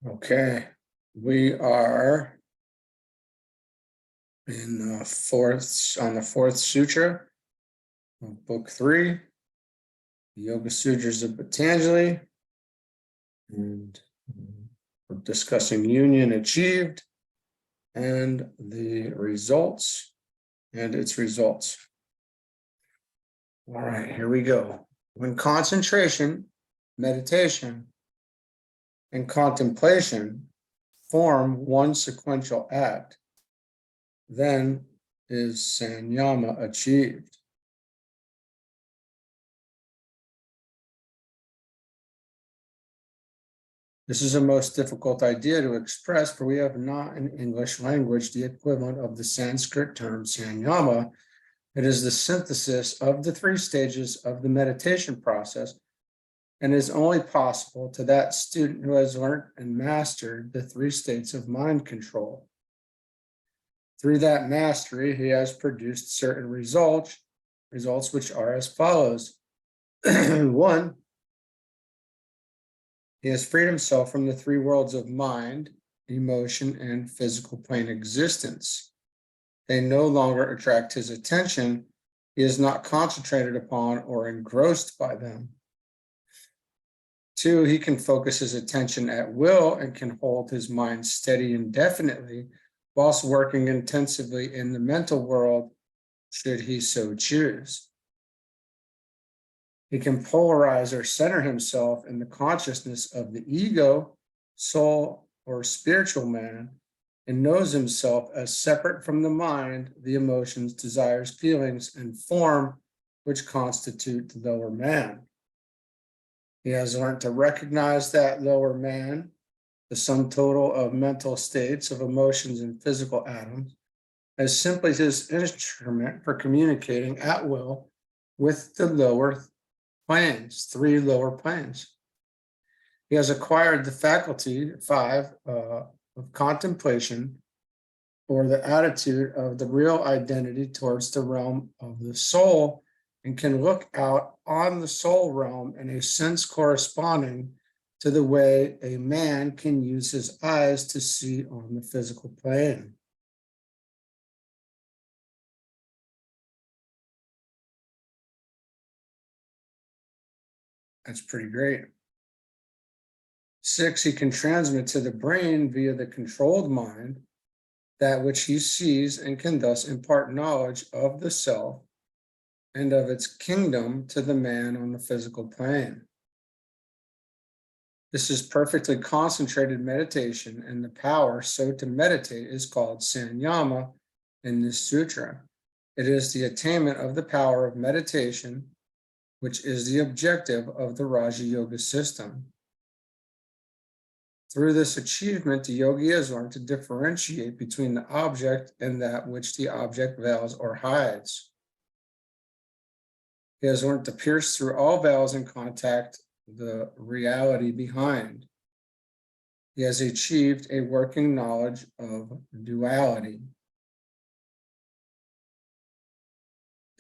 Okay, we are in the fourth sutra of book 3, Yoga Sutras of Patanjali, and we're discussing union achieved and the results and its results. All right, here we go. When concentration, meditation, and contemplation form one sequential act, then is sanyama achieved. This is a most difficult idea to express, for we have not in English language the equivalent of the Sanskrit term sanyama. It is the synthesis of the 3 stages of the meditation process, and is only possible to that student who has learned and mastered the 3 states of mind control. Through that mastery, he has produced certain results which are as follows. 1, he has freed himself from the 3 worlds of mind, emotion, and physical plane existence. They no longer attract his attention. He is not concentrated upon or engrossed by them. 2, he can focus his attention at will and can hold his mind steady indefinitely whilst working intensively in the mental world, should he so choose. He can polarize or center himself in the consciousness of the ego, soul, or spiritual man, and knows himself as separate from the mind, the emotions, desires, feelings, and form which constitute the lower man. He has learned to recognize that lower man, the sum total of mental states, of emotions, and physical atoms, as simply his instrument for communicating at will with the lower planes, 3 lower planes. He has acquired the faculty, 5, of contemplation, or the attitude of the real identity towards the realm of the soul, and can look out on the soul realm in a sense corresponding to the way a man can use his eyes to see on the physical plane. That's pretty great. 6, he can transmit to the brain via the controlled mind that which he sees, and can thus impart knowledge of the self and of its kingdom to the man on the physical plane. This is perfectly concentrated meditation, and the power so to meditate is called sanyama in this sutra. It is the attainment of the power of meditation, which is the objective of the Raja Yoga system. Through this achievement, the yogi has learned to differentiate between the object and that which the object veils or hides. He has learned to pierce through all veils and contact the reality behind. He has achieved a working knowledge of duality.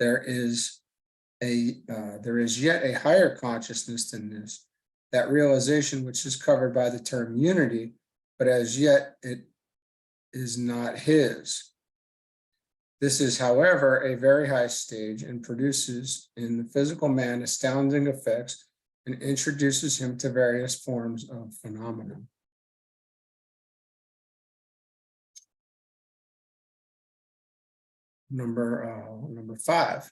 There is yet a higher consciousness than this, that realization which is covered by the term unity, but as yet it is not his. This is, however, a very high stage, and produces in the physical man astounding effects, and introduces him to various forms of phenomena. Number 5.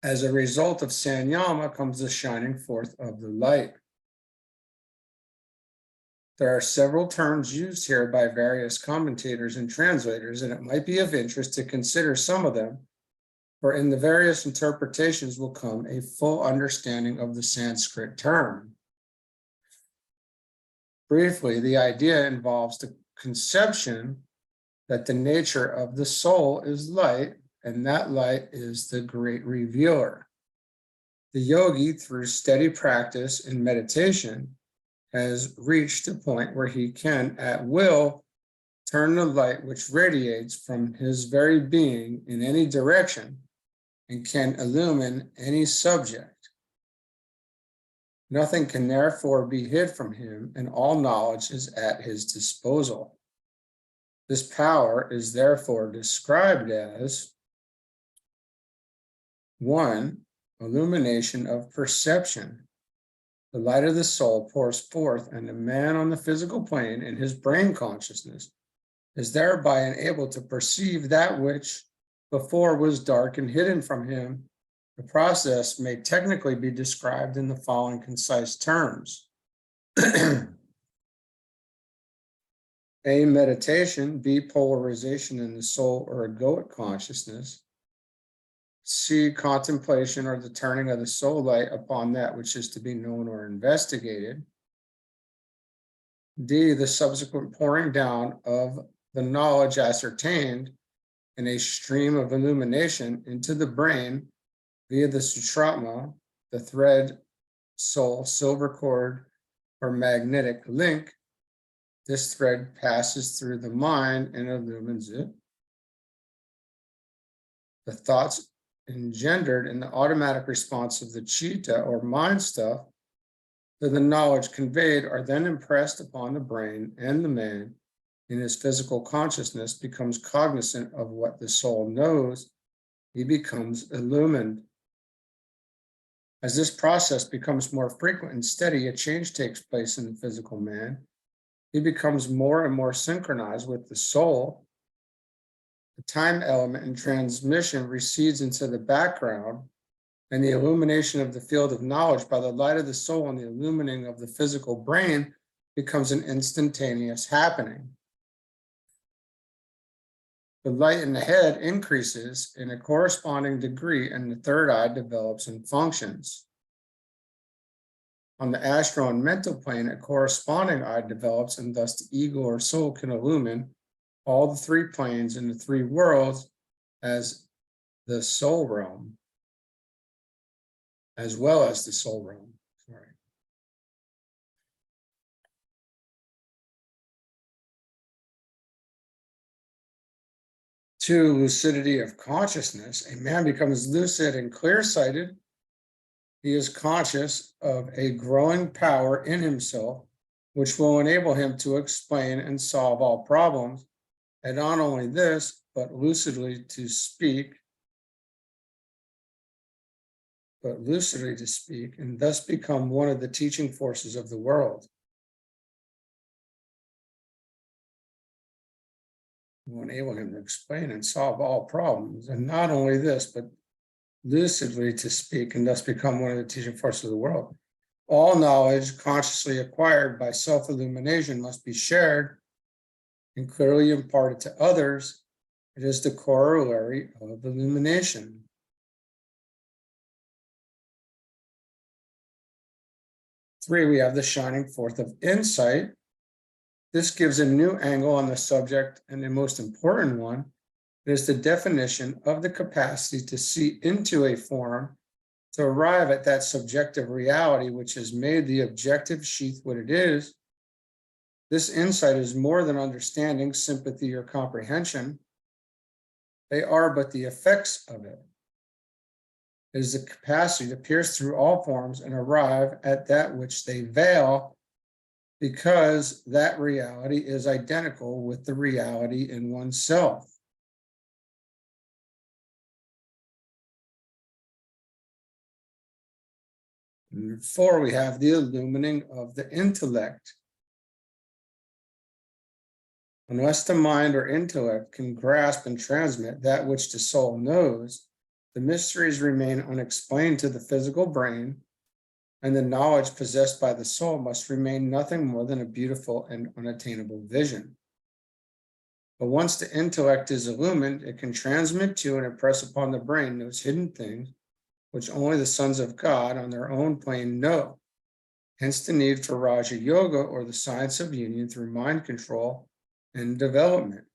As a result of sanyama comes the shining forth of the light. There are several terms used here by various commentators and translators, and it might be of interest to consider some of them, for in the various interpretations will come a full understanding of the Sanskrit term. Briefly, the idea involves the conception that the nature of the soul is light, and that light is the great revealer. The yogi, through steady practice and meditation, has reached a point where he can, at will, turn the light which radiates from his very being in any direction, and can illumine any subject. Nothing can therefore be hid from him, and all knowledge is at his disposal. This power is therefore described as 1. Illumination of perception. The light of the soul pours forth, and the man on the physical plane in his brain consciousness is thereby enabled to perceive that which before was dark and hidden from him. The process may technically be described in the following concise terms. A, meditation. B, polarization in the soul or egoic consciousness. C, contemplation or the turning of the soul light upon that which is to be known or investigated. D, the subsequent pouring down of the knowledge ascertained in a stream of illumination into the brain via the sutratma, the thread, soul, silver cord, or magnetic link. This thread passes through the mind and illumines it. The thoughts engendered in the automatic response of the chitta or mind stuff to the knowledge conveyed are then impressed upon the brain, and the man in his physical consciousness becomes cognizant of what the soul knows. He becomes illumined. As this process becomes more frequent and steady, a change takes place in the physical man. He becomes more and more synchronized with the soul. The time element in transmission recedes into the background, and the illumination of the field of knowledge by the light of the soul and the illumining of the physical brain becomes an instantaneous happening. The light in the head increases in a corresponding degree, and the third eye develops and functions. On the astral and mental plane, a corresponding eye develops, and thus the ego or soul can illumine all the three planes in the three worlds as the soul realm, as well as the soul realm. Sorry. To lucidity of consciousness, a man becomes lucid and clear-sighted. He is conscious of a growing power in himself, which will enable him to explain and solve all problems. And not only this, but lucidly to speak, and thus become one of the teaching forces of the world. Will enable him to explain and solve all problems. And not only this, but lucidly to speak, and thus become one of the teaching forces of the world. All knowledge consciously acquired by self-illumination must be shared and clearly imparted to others. It is the corollary of illumination. Three, we have the shining forth of insight. This gives a new angle on the subject, and the most important one is the definition of the capacity to see into a form to arrive at that subjective reality which has made the objective sheath what it is. This insight is more than understanding, sympathy, or comprehension. They are but the effects of it. It is the capacity to pierce through all forms and arrive at that which they veil, because that reality is identical with the reality in oneself. And four, we have the illumining of the intellect. Unless the mind or intellect can grasp and transmit that which the soul knows, the mysteries remain unexplained to the physical brain, and the knowledge possessed by the soul must remain nothing more than a beautiful and unattainable vision. But once the intellect is illumined, it can transmit to and impress upon the brain those hidden things which only the sons of God on their own plane know. Hence the need for Raja Yoga, or the science of union through mind control and development.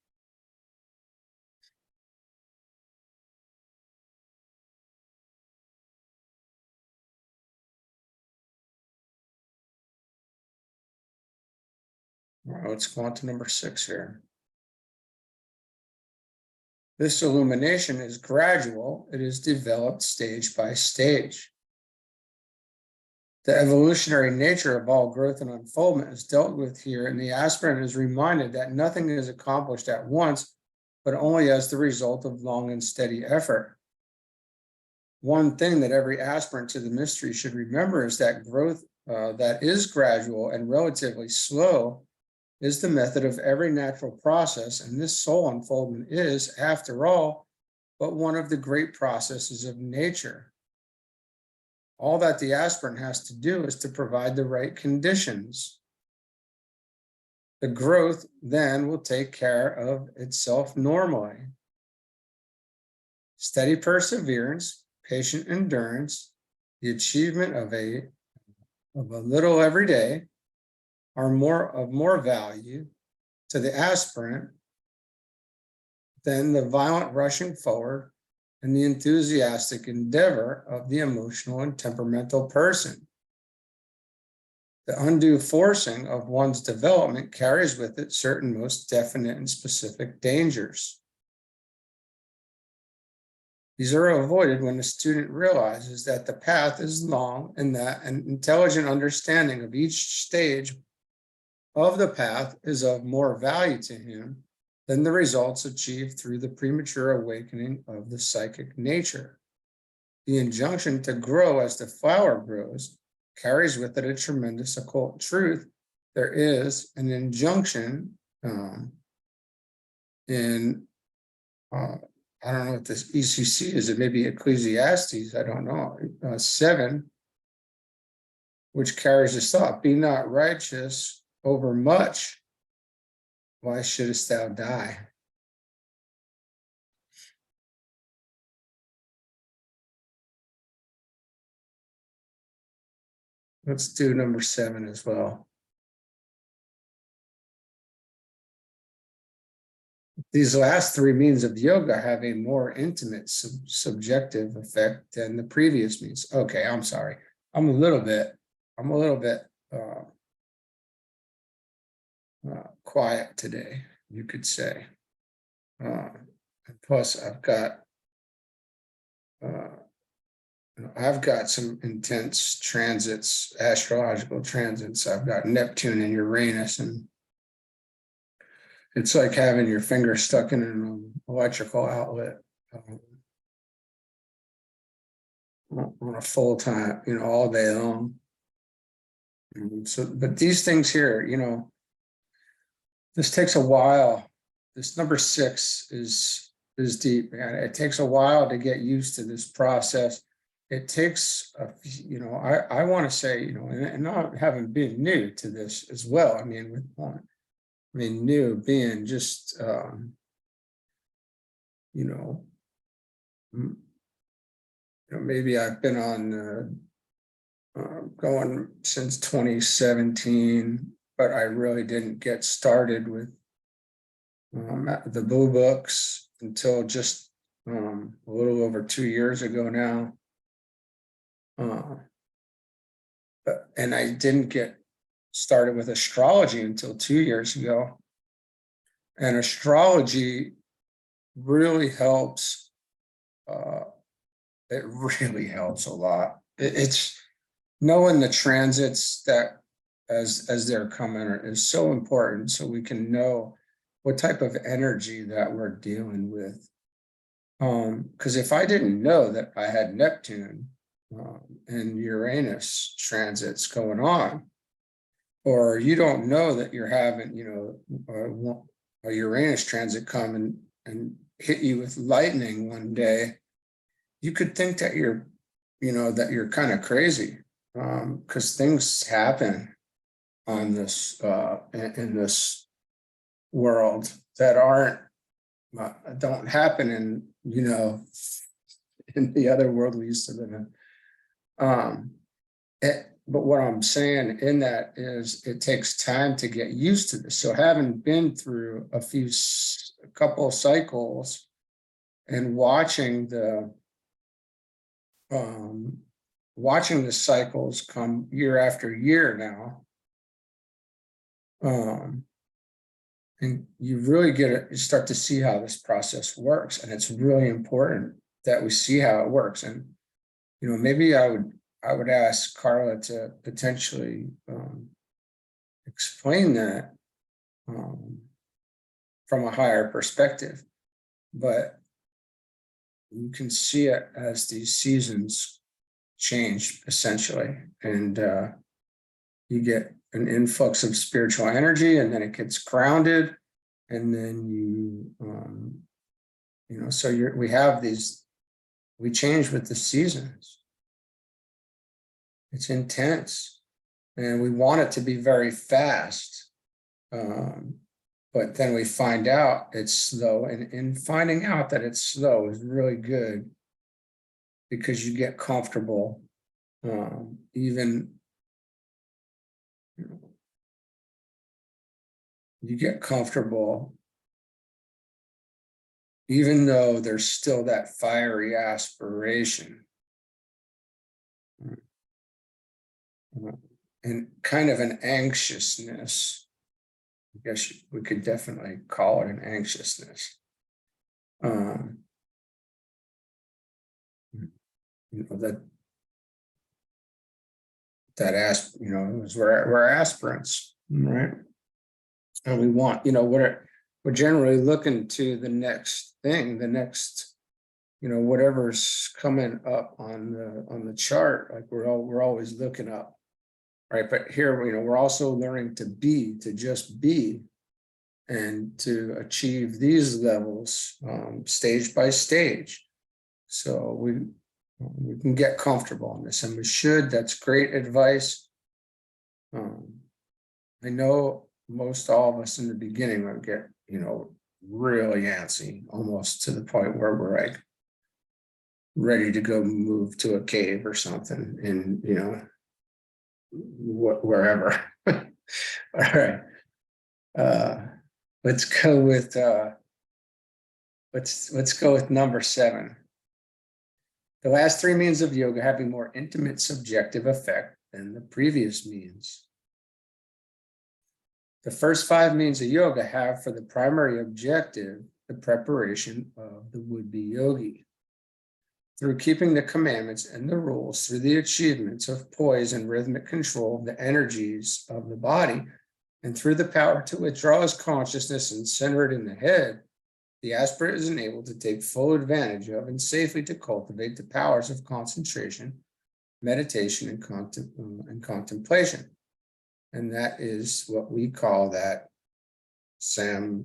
All right, let's go on to number 6 here. This illumination is gradual. It is developed stage by stage. The evolutionary nature of all growth and unfoldment is dealt with here, and the aspirant is reminded that nothing is accomplished at once, but only as the result of long and steady effort. One thing that every aspirant to the mystery should remember is that growth that is gradual and relatively slow is the method of every natural process, and this soul unfoldment is, after all, but one of the great processes of nature. All that the aspirant has to do is to provide the right conditions. The growth then will take care of itself normally. Steady perseverance, patient endurance, the achievement of a little every day are of more value to the aspirant than the violent rushing forward and the enthusiastic endeavor of the emotional and temperamental person. The undue forcing of one's development carries with it certain most definite and specific dangers. These are avoided when the student realizes that the path is long and that an intelligent understanding of each stage of the path is of more value to him than the results achieved through the premature awakening of the psychic nature. The injunction to grow as the flower grows carries with it a tremendous occult truth. There is an injunction in I don't know what this ECC is. It may be Ecclesiastes. I don't know. 7, which carries this thought: "Be not righteous over much. Why shouldest thou die?" Let's do number 7 as well. These last 3 means of yoga have a more intimate subjective effect than the previous means. Okay, I'm sorry. I'm a little bit quiet today, you could say. Plus, I've got some intense transits, astrological transits. I've got Neptune and Uranus, and it's like having your finger stuck in an electrical outlet on a full time, all day long. So, but these things here, this takes a while. This number 6 is deep, man. It takes a while to get used to this process. It takes, I want to say, and not having been new to this as well. New being just, maybe I've been on going since 2017, but I really didn't get started with the Blue Books until just a little over 2 years ago now. And I didn't get started with astrology until 2 years ago. And astrology really helps. It really helps a lot. It's knowing the transits that as they're coming is so important, so we can know what type of energy that we're dealing with. Because if I didn't know that I had Neptune and Uranus transits going on, or you don't know that you're having, a Uranus transit come and hit you with lightning one day, you could think that you're kind of crazy, because things happen on this in this world that don't happen in in the other world we used to live in. But what I'm saying in that is it takes time to get used to this. So having been through a couple cycles and watching the cycles come year after year now, and you really you start to see how this process works. And it's really important that we see how it works. And, maybe I I would ask Carla to potentially explain that from a higher perspective, but you can see it as these seasons change essentially, and you get an influx of spiritual energy, and then it gets grounded, and then so we have these, we change with the seasons. It's intense, and we want it to be very fast, but then we find out it's slow, and in finding out that it's slow is really good, because you get comfortable, even you get comfortable, even though there's still that fiery aspiration, and kind of an anxiousness. I guess we could definitely call it an anxiousness. We're aspirants, right? And we want, we're generally looking to the next thing, the next, whatever's coming up on the chart. Like we're always looking up, right? But here, we're also learning to just be, and to achieve these levels stage by stage. So we can get comfortable in this, and we should. That's great advice. I know most all of us in the beginning will get, really antsy, almost to the point where we're like ready to go move to a cave or something, and wherever. All right. Let's go with let's go with number 7. The last 3 means of yoga have a more intimate subjective effect than the previous means. The first 5 means of yoga have for the primary objective the preparation of the would-be yogi. Through keeping the commandments and the rules, through the achievements of poise and rhythmic control of the energies of the body, and through the power to withdraw his consciousness and center it in the head, the aspirant is enabled to take full advantage of and safely to cultivate the powers of concentration, meditation, and contemplation. And that is what we call that samyama.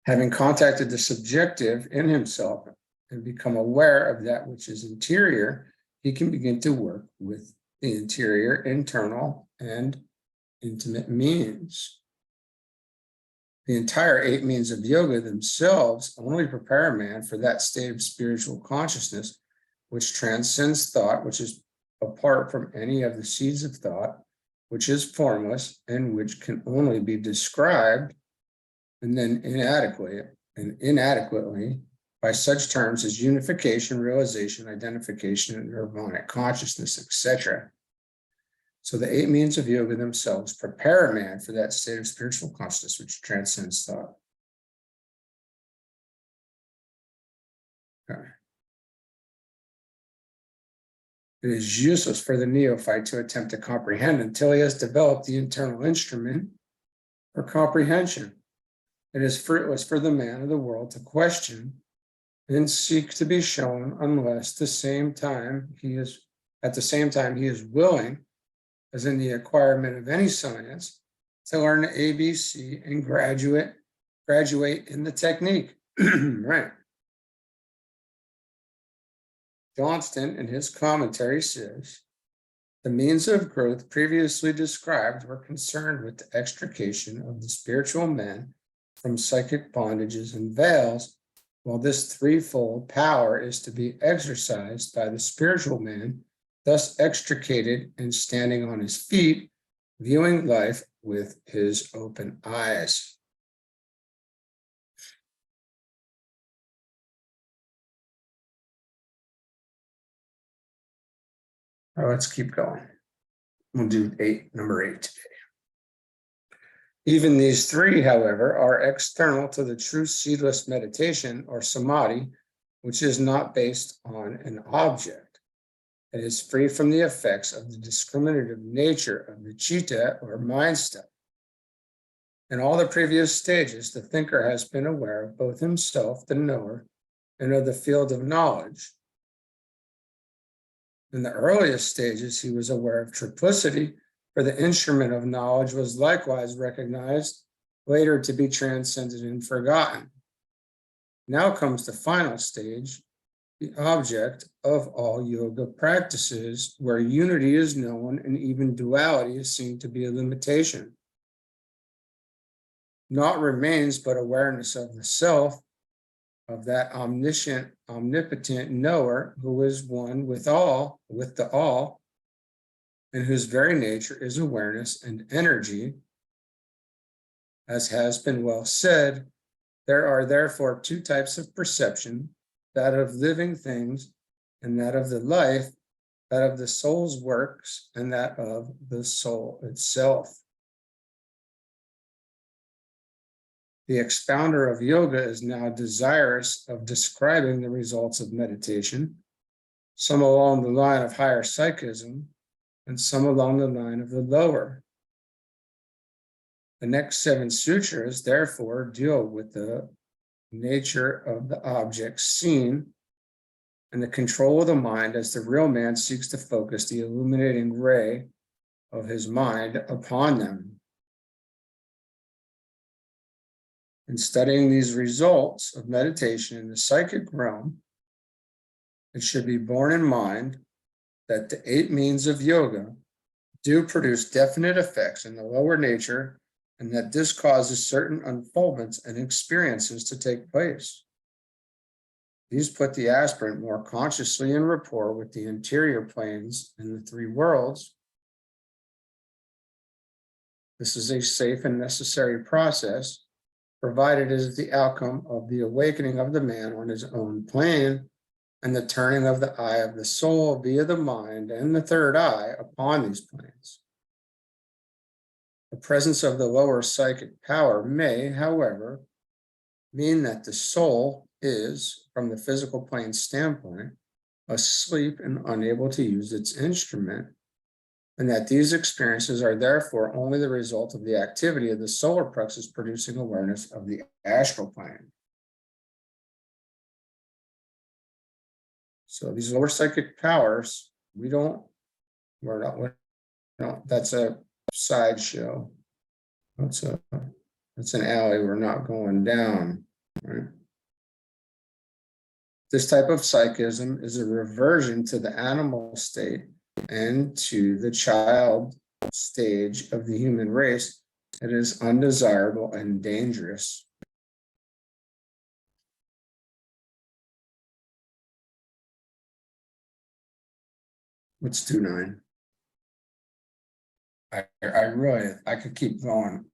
Having contacted the subjective in himself and become aware of that which is interior, he can begin to work with the interior, internal, and intimate means. The entire 8 means of yoga themselves only prepare a man for that state of spiritual consciousness which transcends thought, which is apart from any of the seeds of thought, which is formless, and which can only be described and then inadequately by such terms as unification, realization, identification, and nirvanic consciousness, etc. So the 8 means of yoga themselves prepare a man for that state of spiritual consciousness which transcends thought. Okay. It is useless for the neophyte to attempt to comprehend until he has developed the internal instrument for comprehension. It is fruitless for the man of the world to question and seek to be shown unless at the same time he is willing, as in the acquirement of any science, to learn the ABC and graduate in the technique. Right. Johnston, in his commentary, says, the means of growth previously described were concerned with the extrication of the spiritual man from psychic bondages and veils, while this threefold power is to be exercised by the spiritual man, thus extricated and standing on his feet, viewing life with his open eyes. Let's keep going. We'll do number 8 today. Even these three, however, are external to the true seedless meditation or samadhi, which is not based on an object. It is free from the effects of the discriminative nature of the citta or mind stuff. In all the previous stages, the thinker has been aware of both himself, the knower, and of the field of knowledge. In the earliest stages, he was aware of triplicity, for the instrument of knowledge was likewise recognized, later to be transcended and forgotten. Now comes the final stage, the object of all yoga practices, where unity is known and even duality is seen to be a limitation. Naught remains but awareness of the self, of that omniscient, omnipotent knower who is one with all, with the all, and whose very nature is awareness and energy. As has been well said, there are therefore two types of perception, that of living things and that of the life, that of the soul's works and that of the soul itself. The expounder of yoga is now desirous of describing the results of meditation, some along the line of higher psychism and some along the line of the lower. The next 7 sutras, therefore, deal with the nature of the objects seen and the control of the mind as the real man seeks to focus the illuminating ray of his mind upon them. In studying these results of meditation in the psychic realm, it should be borne in mind that the 8 means of yoga do produce definite effects in the lower nature, and that this causes certain unfoldments and experiences to take place. These put the aspirant more consciously in rapport with the interior planes in the 3 worlds. This is a safe and necessary process, provided it is the outcome of the awakening of the man on his own plane and the turning of the eye of the soul via the mind and the third eye upon these planes. The presence of the lower psychic power may, however, mean that the soul is, from the physical plane standpoint, asleep and unable to use its instrument, and that these experiences are therefore only the result of the activity of the solar plexus producing awareness of the astral plane. So these lower psychic powers, that's a sideshow. That's an alley we're not going down, right? This type of psychism is a reversion to the animal state and to the child stage of the human race. It is undesirable and dangerous. Let's do 9. I could keep going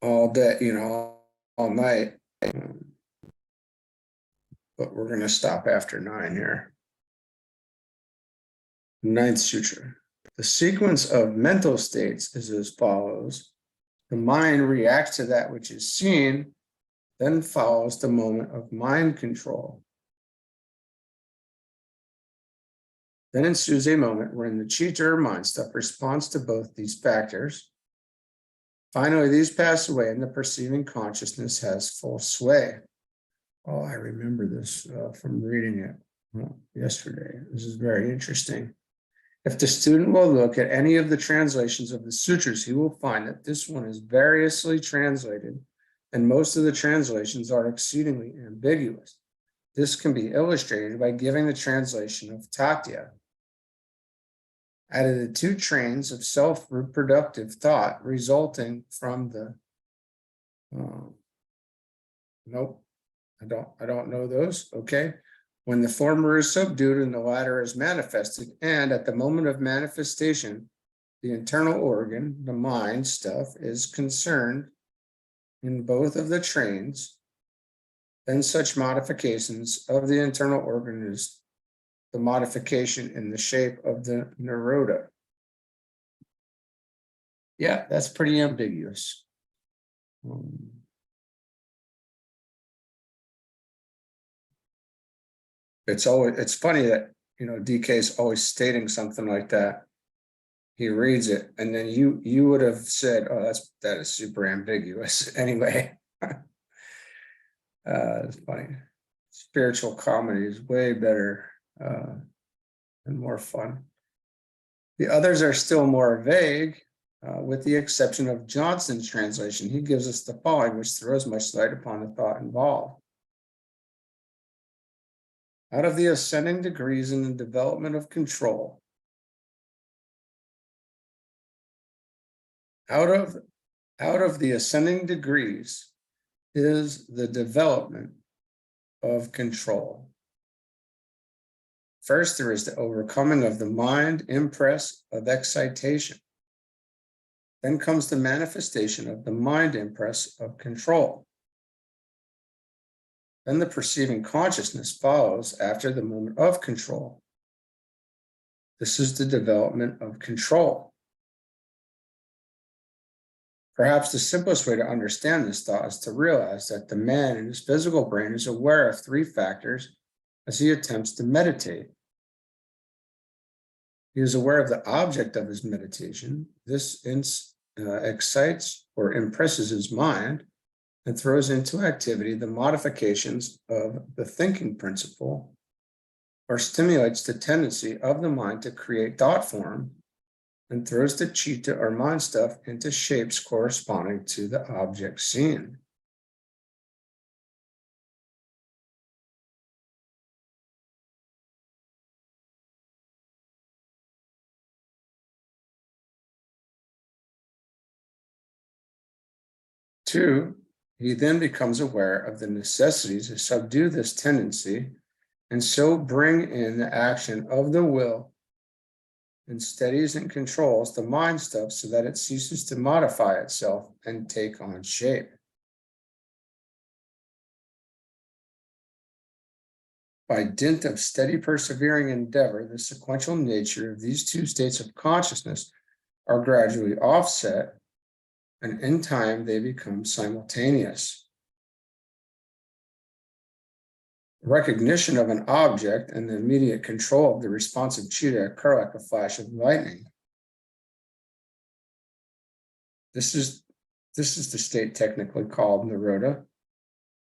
all day, all night. But we're going to stop after 9 here. 9th sutra. The sequence of mental states is as follows. The mind reacts to that which is seen, then follows the moment of mind control. Then ensues a moment wherein the citta or mind stuff responds to both these factors. Finally, these pass away and the perceiving consciousness has full sway. Oh, I remember this from reading it yesterday. This is very interesting. If the student will look at any of the translations of the sutras, he will find that this one is variously translated, and most of the translations are exceedingly ambiguous. This can be illustrated by giving the translation of Tatya. Out of the 2 trains of self-reproductive thought resulting from the nope, I don't know those. Okay. When the former is subdued and the latter is manifested, and at the moment of manifestation, the internal organ, the mind stuff, is concerned in both of the trains, then such modifications of the internal organ is the modification in the shape of the Naroda. Yeah, that's pretty ambiguous. It's funny that, DK is always stating something like that. He reads it, and then you would have said, "Oh, that is super ambiguous." Anyway, it's funny. Spiritual comedy is way better and more fun. The others are still more vague, with the exception of Johnson's translation. He gives us the following, which throws much light upon the thought involved. Out of the ascending degrees in the development of control, out of the ascending degrees is the development of control. First, there is the overcoming of the mind impress of excitation. Then comes the manifestation of the mind impress of control. Then the perceiving consciousness follows after the moment of control. This is the development of control. Perhaps the simplest way to understand this thought is to realize that the man in his physical brain is aware of three factors as he attempts to meditate. He is aware of the object of his meditation. This excites or impresses his mind and throws into activity the modifications of the thinking principle, or stimulates the tendency of the mind to create thought form, and throws the chitta or mind stuff into shapes corresponding to the object seen. Two, he then becomes aware of the necessities to subdue this tendency and so bring in the action of the will and steadies and controls the mind stuff so that it ceases to modify itself and take on shape. By dint of steady persevering endeavor, the sequential nature of these two states of consciousness are gradually offset, and in time they become simultaneous. Recognition of an object and the immediate control of the responsive chitta occur like a flash of lightning. This is the state technically called Nirodha.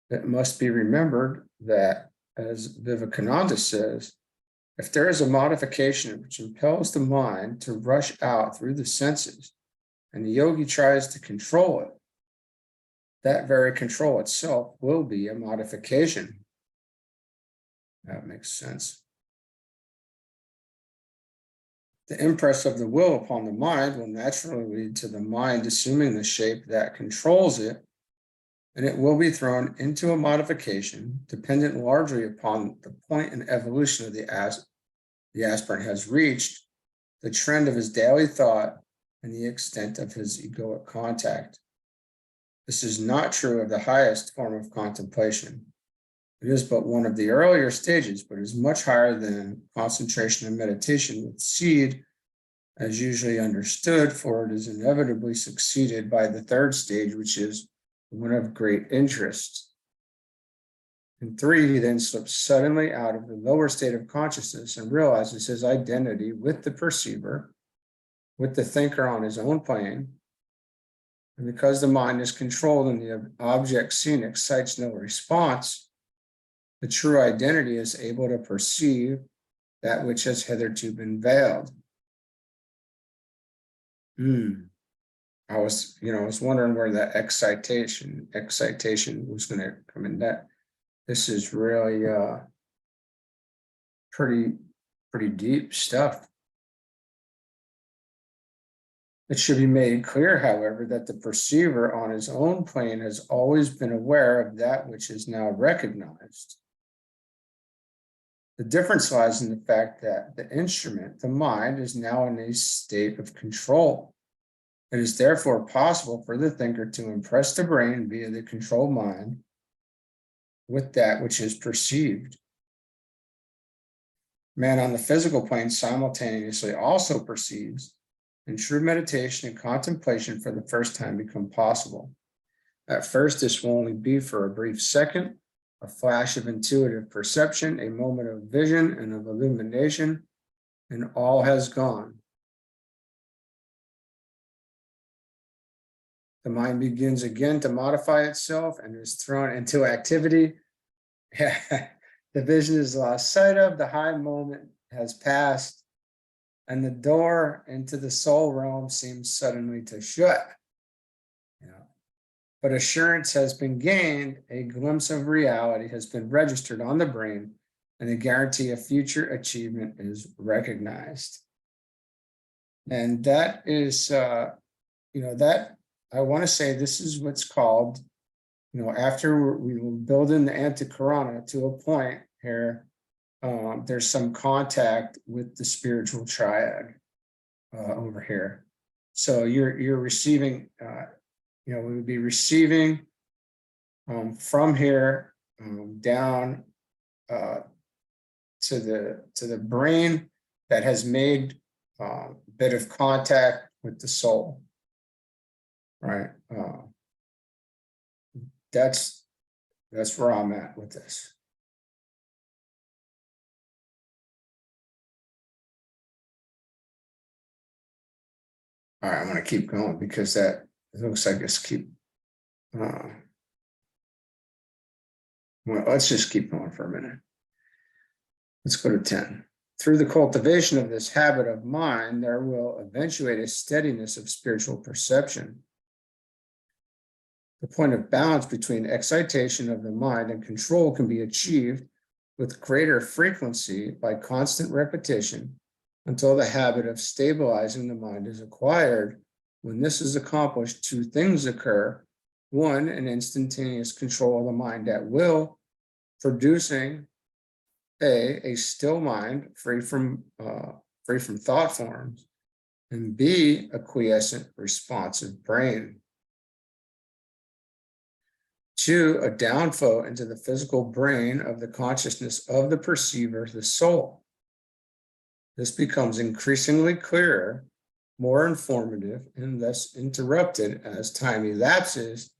It must be remembered that, as Vivekananda says, if there is a modification which impels the mind to rush out through the senses, and the yogi tries to control it, that very control itself will be a modification. That makes sense. The impress of the will upon the mind will naturally lead to the mind assuming the shape that controls it, and it will be thrown into a modification dependent largely upon the point in evolution of the aspirant has reached, the trend of his daily thought, and the extent of his egoic contact. This is not true of the highest form of contemplation. It is but one of the earlier stages, but is much higher than concentration and meditation with seed, as usually understood, for it is inevitably succeeded by the third stage, which is one of great interest. In 3, he then slips suddenly out of the lower state of consciousness and realizes his identity with the perceiver, with the thinker on his own plane. And because the mind is controlled and the object seen excites no response, the true identity is able to perceive that which has hitherto been veiled. I was wondering where that excitation was going to come in. That this is really pretty deep stuff. It should be made clear, however, that the perceiver on his own plane has always been aware of that which is now recognized. The difference lies in the fact that the instrument, the mind, is now in a state of control. It is therefore possible for the thinker to impress the brain via the controlled mind with that which is perceived. Man on the physical plane simultaneously also perceives and true meditation and contemplation for the first time become possible. At first, this will only be for a brief second, a flash of intuitive perception, a moment of vision and of illumination, and all has gone. The mind begins again to modify itself and is thrown into activity. The vision is lost sight of, the high moment has passed, and the door into the soul realm seems suddenly to shut. But assurance has been gained, a glimpse of reality has been registered on the brain, and a guarantee of future achievement is recognized. And that is, that I want to say this is what's called, after we will build in the antikarana to a point here, there's some contact with the spiritual triad over here. So you're receiving, we would be receiving from here down to the brain that has made a bit of contact with the soul, right? That's where I'm at with this. All right, I'm going to keep going because that looks like it's keep. Well, let's just keep going for a minute. Let's go to 10. Through the cultivation of this habit of mind, there will eventuate a steadiness of spiritual perception. The point of balance between excitation of the mind and control can be achieved with greater frequency by constant repetition until the habit of stabilizing the mind is acquired. When this is accomplished, two things occur. One, an instantaneous control of the mind at will, producing a still mind free from thought forms, and B, a quiescent responsive brain. Two, a downflow into the physical brain of the consciousness of the perceiver, the soul. This becomes increasingly clearer, more informative, and less interrupted as time elapses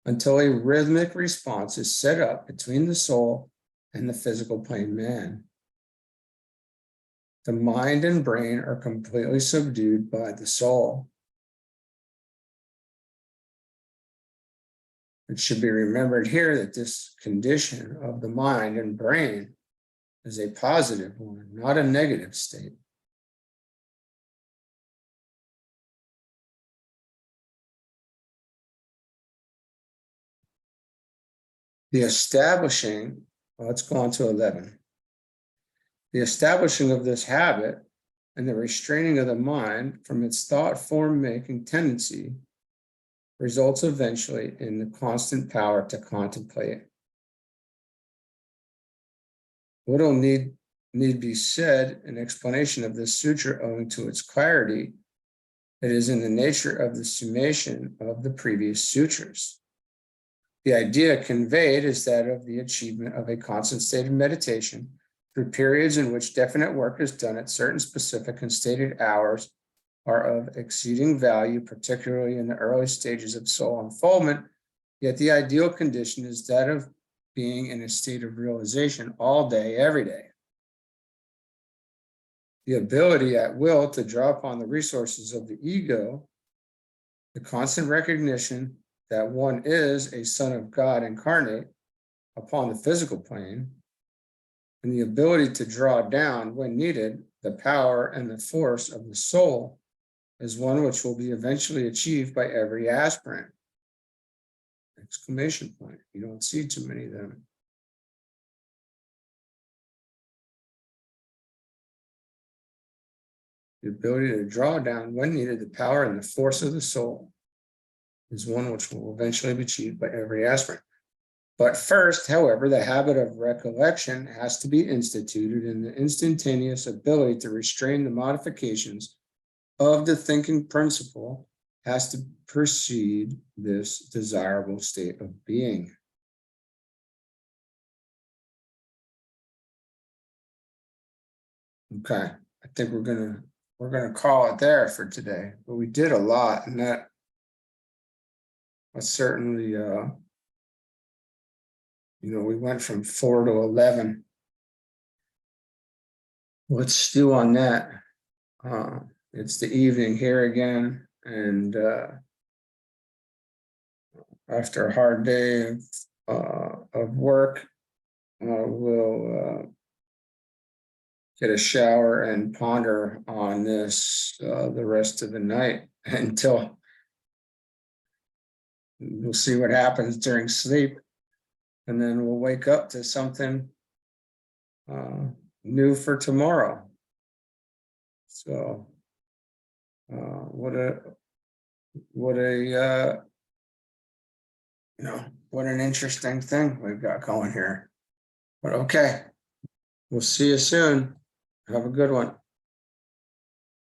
until a rhythmic response is set up between the soul and the physical plane man. The mind and brain are completely subdued by the soul. It should be remembered here that this condition of the mind and brain is a positive one, not a negative state. The establishing, let's go on to 11. The establishing of this habit and the restraining of the mind from its thought form-making tendency results eventually in the constant power to contemplate. Little need be said in explanation of this sutra owing to its clarity. It is in the nature of the summation of the previous sutras. The idea conveyed is that of the achievement of a constant state of meditation through periods in which definite work is done at certain specific and stated hours are of exceeding value, particularly in the early stages of soul unfoldment. Yet the ideal condition is that of being in a state of realization all day, every day. The ability at will to draw upon the resources of the ego, the constant recognition that one is a son of God incarnate upon the physical plane, and the ability to draw down, when needed, the power and the force of the soul is one which will be eventually achieved by every aspirant. Exclamation point. You don't see too many of them. The ability to draw down, when needed, the power and the force of the soul is one which will eventually be achieved by every aspirant. But first, however, the habit of recollection has to be instituted, and the instantaneous ability to restrain the modifications of the thinking principle has to precede this desirable state of being. Okay, I think we're going to we're going to call it there for today. But we did a lot, and that certainly, we went from 4 to 11. Let's stew on that. It's the evening here again, and after a hard day of work, we'll get a shower and ponder on this the rest of the night until we'll see what happens during sleep, and then we'll wake up to something new for tomorrow. So what an interesting thing we've got going here. But okay, we'll see you soon. Have a good one.